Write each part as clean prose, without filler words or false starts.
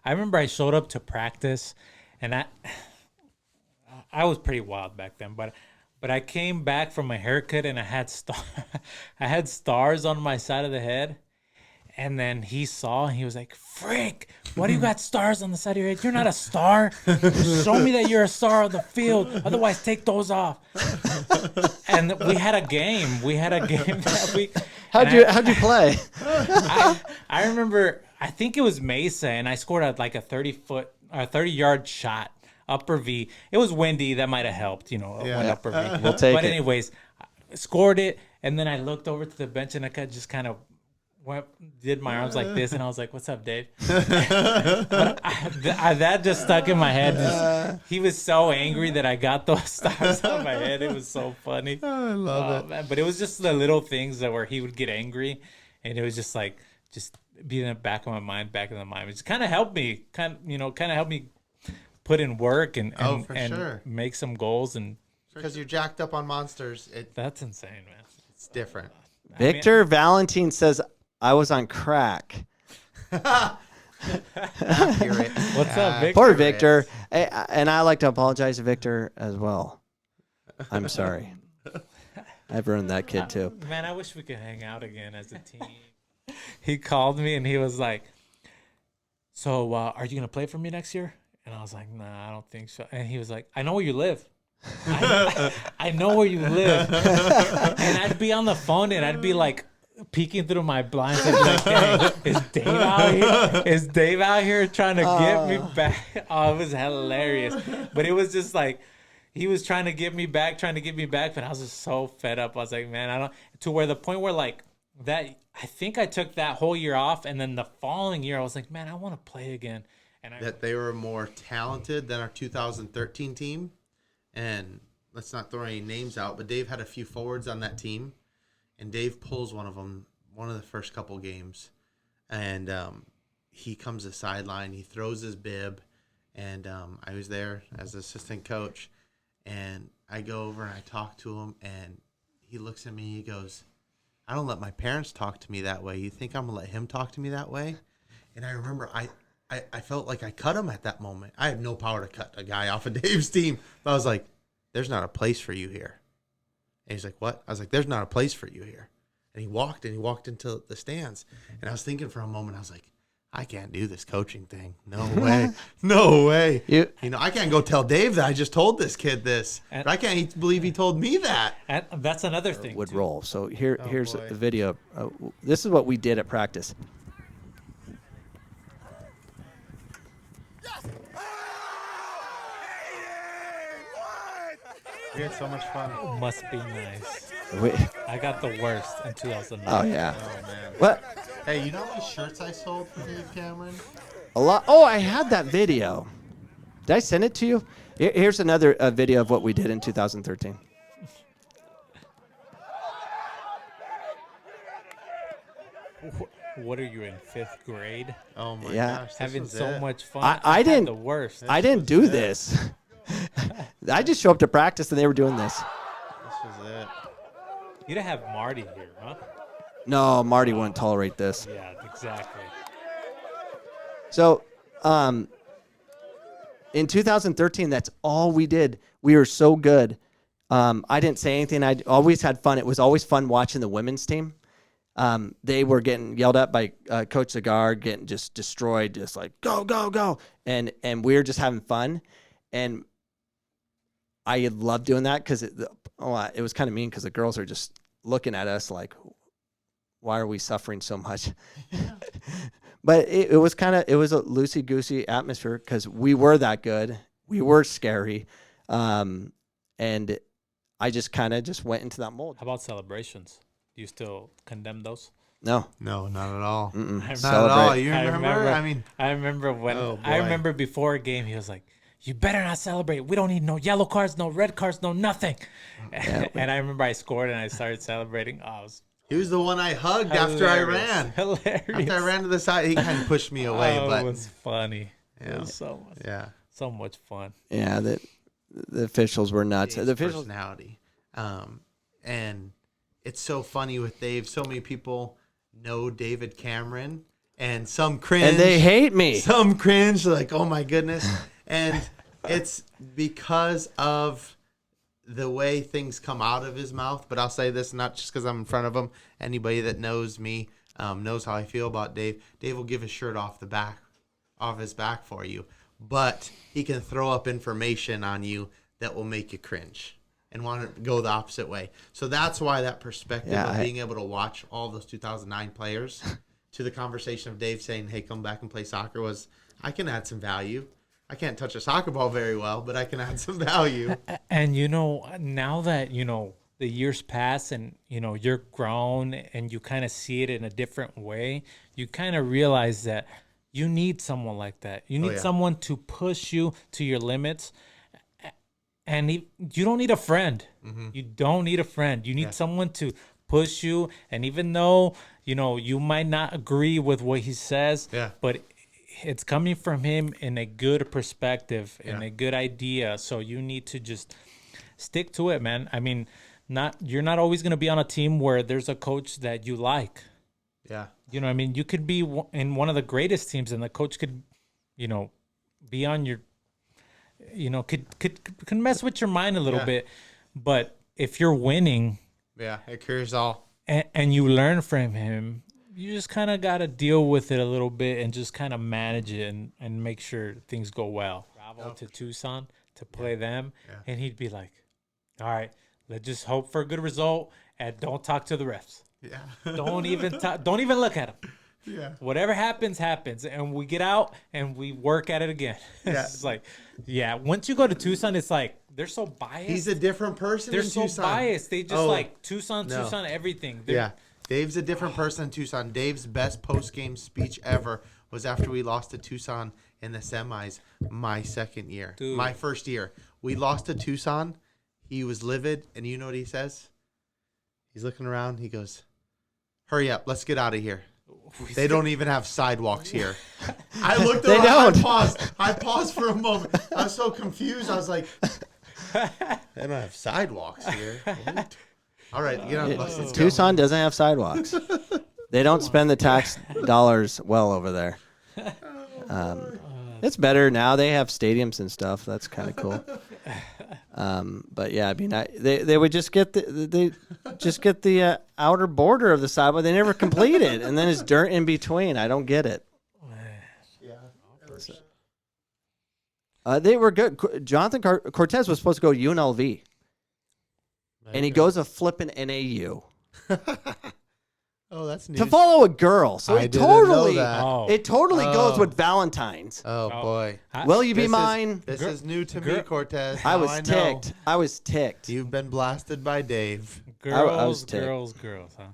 I remember I showed up to practice, and I was pretty wild back then, but I came back from a haircut and I had I had stars on my side of the head. And then he saw, and he was like, "Frick, why do you got stars on the side of your head? You're not a star. Show me that you're a star on the field. Otherwise, take those off." And we had a game. That week. How'd you play? I remember, I think it was Mesa, and I scored like a 30-yard shot, upper V. It was windy. That might have helped, upper V. We'll take it. But anyways, scored it, and then I looked over to the bench, and I could just kind of did my arms like this, and I was like, "What's up, Dave?" But that just stuck in my head. He was so angry that I got those stars on my head. It was so funny. I love it. Man. But it was just the little things where he would get angry, and it was just like be in the back of my mind, It just kind of helped me, put in work and sure. make some goals. And Because you're jacked up on monsters, that's insane, man. it's different. Victor Valentine says, "I was on crack." Accurate. What's up, Victor? Poor Victor. And I like to apologize to Victor as well. I'm sorry. I've ruined that kid too. Man, I wish we could hang out again as a team. He called me and he was like, "So are you going to play for me next year?" And I was like, "Nah, I don't think so." And he was like, "I know where you live. I know where you live." And I'd be on the phone and I'd be like, peeking through my blinds and be like, "Dang, is Dave out here? Is Dave out here trying to get me back?" Oh, it was hilarious. But it was just like, he was trying to get me back, but I was just so fed up. I was like, man, I don't, to where the point where like that, I think I took that whole year off. And then the following year I was like, man, I want to play again. And That they were more talented than our 2013 team. And let's not throw any names out, but Dave had a few forwards on that team. And Dave pulls one of them, one of the first couple games. And he comes to the sideline. He throws his bib. And I was there as assistant coach. And I go over and I talk to him. And he looks at me. He goes, "I don't let my parents talk to me that way. You think I'm going to let him talk to me that way?" And I remember I felt like I cut him at that moment. I have no power to cut a guy off of Dave's team. But I was like, "There's not a place for you here." And he's like, "What?" I was like, "There's not a place for you here." And he walked into the stands. And I was thinking for a moment, I was like, I can't do this coaching thing. No way. No way. I can't go tell Dave that I just told this kid this. But I can't believe he told me that. And that's another thing. Would roll. So here's the video. This is what we did at practice. We had so much fun. Must be nice. I got the worst in 2009. Oh yeah. Oh man. What? Hey, you know how many shirts I sold for Dave Cameron? A lot. Oh, I had that video. Did I send it to you? Here's another video of what we did in 2013. What are you in 5th grade? Oh my gosh. Having so much fun. I didn't. The worst. I didn't do this. I just show up to practice and they were doing this. This was it. You didn't have Marty here, huh? No, Marty wouldn't tolerate this. Yeah, exactly. So, in 2013, that's all we did. We were so good. I didn't say anything. I always had fun. It was always fun watching the women's team. They were getting yelled at by Coach Zagar, getting just destroyed, just like, go, go, go. And we were just having fun. And I loved doing that because it was kind of mean because the girls are just looking at us like, why are we suffering so much? But it was a loosey-goosey atmosphere because we were that good. We were scary. And I just kind of just went into that mold. How about celebrations? Do you still condemn those? No, not at all. Not at all. You remember? I remember when. I remember before a game, he was like, "You better not celebrate. We don't need no yellow cards, no red cards, no nothing." Yeah, and I remember I scored and I started celebrating. He was the one I hugged after I ran. Hilarious. After I ran to the side, he kind of pushed me away. But it was funny. Yeah. It was so much fun. Yeah, the officials were nuts. Dave's The officials personality. And it's so funny with Dave. So many people know David Cameron, and some cringe. And they hate me. Some cringe, like, oh my goodness. And it's because of the way things come out of his mouth. But I'll say this, not just because I'm in front of him. Anybody that knows me knows how I feel about Dave. Dave will give his shirt off his back for you. But he can throw up information on you that will make you cringe and want to go the opposite way. So that's why that perspective of being able to watch all those 2009 players to the conversation of Dave saying, hey, come back and play soccer was, I can add some value. I can't touch a soccer ball very well, but I can add some value. And, now that, the years pass and, you're grown and you kind of see it in a different way, you kind of realize that you need someone like that. You need someone to push you to your limits. And you don't need a friend. Mm-hmm. You don't need a friend. You need someone to push you. And even though, you might not agree with what he says, but it's coming from him in a good perspective, in a good idea. So you need to just stick to it, man. I mean, you're not always going to be on a team where there's a coach that you like. Yeah. You know what I mean? You could be in one of the greatest teams and the coach could, be on your, could mess with your mind a little bit. But if you're winning. Yeah, it cures all. And you learn from him, you just kind of got to deal with it a little bit and just kind of manage it and make sure things go well. Travel to Tucson to play them. Yeah. And he'd be like, all right, let's just hope for a good result and don't talk to the refs. Yeah. Don't even look at them. Yeah. Whatever happens, happens. And we get out and we work at it again. Yeah. It's like, once you go to Tucson, it's like, they're so biased. He's a different person They're in so Tucson. Biased. They just Tucson, everything. Dave's a different person in Tucson. Dave's best post-game speech ever was after we lost to Tucson in the semis my second year. Dude. My first year. We lost to Tucson. He was livid, and you know what he says? He's looking around. He goes, hurry up. Let's get out of here. They don't even have sidewalks here. I looked around. I paused for a moment. I was so confused. I was like, they don't have sidewalks here. What? All right, let's go. Tucson doesn't have sidewalks. They don't spend the tax dollars well over there. It's better now. They have stadiums and stuff. That's kind of cool. But yeah, I mean, they would just get the outer border of the sidewalk. They never complete it, and then it's dirt in between. I don't get it. Yeah, they were good. Jonathan Cortez was supposed to go to UNLV, and he goes a flipping NAU. Oh, that's news. To follow a girl. So it totally goes with Valentine's. Oh boy. Will you be mine? This is new to me, Cortez. I was ticked. You've been blasted by Dave. Girls, huh?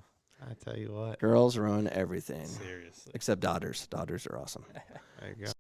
I tell you what. Girls ruin everything. Seriously. Except daughters. Daughters are awesome. There you go.